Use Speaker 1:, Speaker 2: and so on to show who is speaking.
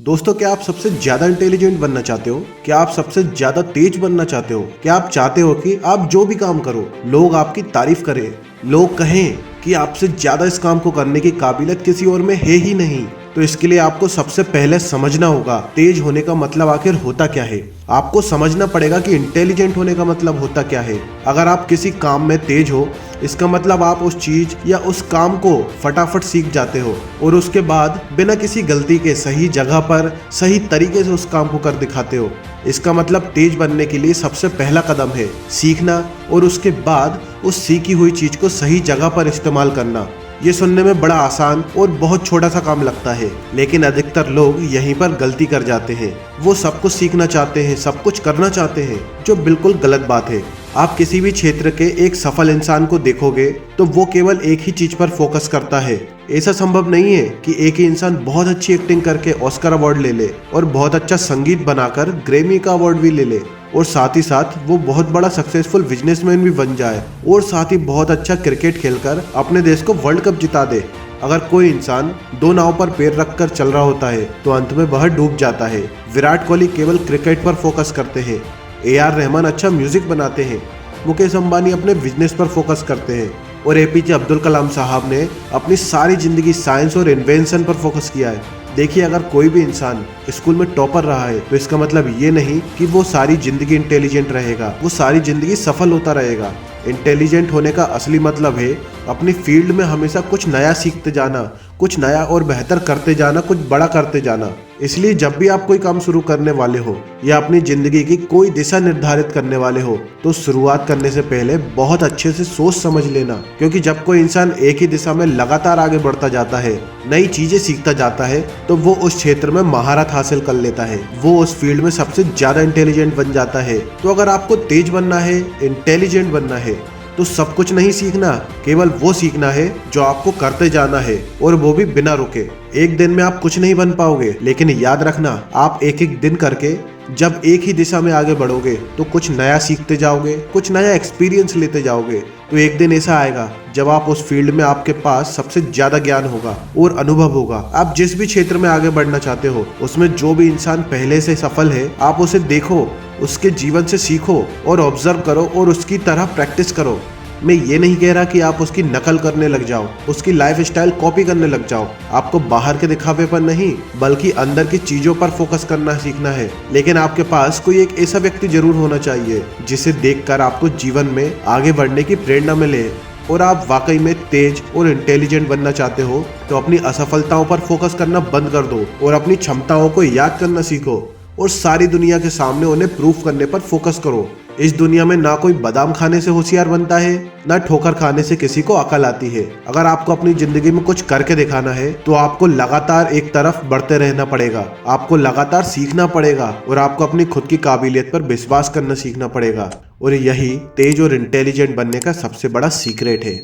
Speaker 1: दोस्तों, क्या आप सबसे ज्यादा इंटेलिजेंट बनना चाहते हो? क्या आप सबसे ज्यादा तेज बनना चाहते हो? क्या आप चाहते हो कि आप जो भी काम करो लोग आपकी तारीफ करें, लोग कहें कि आपसे ज्यादा इस काम को करने की काबिलियत किसी और में है ही नहीं? तो इसके लिए आपको सबसे पहले समझना होगा तेज होने का मतलब आखिर होता क्या है। आपको समझना पड़ेगा कि इंटेलिजेंट होने का मतलब होता क्या है। अगर आप किसी काम में तेज हो, इसका मतलब आप उस चीज या उस काम को फटाफट सीख जाते हो और उसके बाद बिना किसी गलती के सही जगह पर सही तरीके से उस काम को कर दिखाते हो। इसका मतलब तेज बनने के लिए सबसे पहला कदम है सीखना और उसके बाद उस सीखी हुई चीज को सही जगह पर इस्तेमाल करना। ये सुनने में बड़ा आसान और बहुत छोटा सा काम लगता है, लेकिन अधिकतर लोग यहीं पर गलती कर जाते हैं। वो सब कुछ सीखना चाहते हैं, सब कुछ करना चाहते हैं, जो बिल्कुल गलत बात है। आप किसी भी क्षेत्र के एक सफल इंसान को देखोगे तो वो केवल एक ही चीज पर फोकस करता है। ऐसा संभव नहीं है कि एक ही इंसान बहुत अच्छी एक्टिंग करके ऑस्कर अवार्ड ले ले और बहुत अच्छा संगीत बनाकर ग्रैमी का अवार्ड भी ले ले और साथ ही साथ वो बहुत बड़ा सक्सेसफुल बिजनेसमैन भी बन जाए और साथ ही बहुत अच्छा क्रिकेट खेलकर अपने देश को वर्ल्ड कप जिता दे। अगर कोई इंसान दो नाव पर पैर रखकर चल रहा होता है तो अंत में वह डूब जाता है। विराट कोहली केवल क्रिकेट पर फोकस करते हैं, AR रहमान अच्छा म्यूजिक बनाते हैं, मुकेश अंबानी अपने बिजनेस पर फोकस करते हैं और APJ अब्दुल कलाम साहब ने अपनी सारी जिंदगी साइंस और इन्वेंशन पर फोकस किया है। देखिए, अगर कोई भी इंसान स्कूल में टॉपर रहा है तो इसका मतलब ये नहीं कि वो सारी जिंदगी इंटेलिजेंट रहेगा, वो सारी जिंदगी सफल होता रहेगा। इंटेलिजेंट होने का असली मतलब है अपनी फील्ड में हमेशा कुछ नया सीखते जाना, कुछ नया और बेहतर करते जाना, कुछ बड़ा करते जाना। इसलिए जब भी आप कोई काम शुरू करने वाले हो या अपनी जिंदगी की कोई दिशा निर्धारित करने वाले हो तो शुरुआत करने से पहले बहुत अच्छे से सोच समझ लेना, क्योंकि जब कोई इंसान एक ही दिशा में लगातार आगे बढ़ता जाता है, नई चीजें सीखता जाता है, तो वो उस क्षेत्र में महारत हासिल कर लेता है, वो उस फील्ड में सबसे ज्यादा इंटेलिजेंट बन जाता है। तो अगर आपको तेज बनना है, इंटेलिजेंट बनना है, तो सब कुछ नहीं सीखना, केवल वो सीखना है जो आपको करते जाना है और वो भी बिना रुके। एक दिन में आप कुछ नहीं बन पाओगे, लेकिन याद रखना, आप एक एक दिन करके जब एक ही दिशा में आगे बढ़ोगे तो कुछ नया सीखते जाओगे, कुछ नया एक्सपीरियंस लेते जाओगे। तो एक दिन ऐसा आएगा जब आप उस फील्ड में आपके पास सबसे ज्यादा ज्ञान होगा और अनुभव होगा। आप जिस भी क्षेत्र में आगे बढ़ना चाहते हो उसमें जो भी इंसान पहले से सफल है, आप उसे देखो, उसके जीवन से सीखो और ऑब्जर्व करो और उसकी तरह प्रैक्टिस करो। मैं ये नहीं कह रहा कि आप उसकी नकल करने लग जाओ, उसकी लाइफ स्टाइल कॉपी करने लग जाओ। आपको बाहर के दिखावे पर नहीं बल्कि अंदर की चीजों पर फोकस करना सीखना है। लेकिन आपके पास कोई एक ऐसा व्यक्ति जरूर होना चाहिए जिसे देखकर आपको जीवन में आगे बढ़ने की प्रेरणा मिले। और आप वाकई में तेज और इंटेलिजेंट बनना चाहते हो तो अपनी असफलताओं पर फोकस करना बंद कर दो और अपनी क्षमताओं को याद करना सीखो और सारी दुनिया के सामने उन्हें प्रूफ करने पर फोकस करो। इस दुनिया में ना कोई बादाम खाने से होशियार बनता है, ना ठोकर खाने से किसी को अकल आती है। अगर आपको अपनी जिंदगी में कुछ करके दिखाना है तो आपको लगातार एक तरफ बढ़ते रहना पड़ेगा, आपको लगातार सीखना पड़ेगा और आपको अपनी खुद की काबिलियत पर विश्वास करना सीखना पड़ेगा। और यही तेज और इंटेलिजेंट बनने का सबसे बड़ा सीक्रेट है।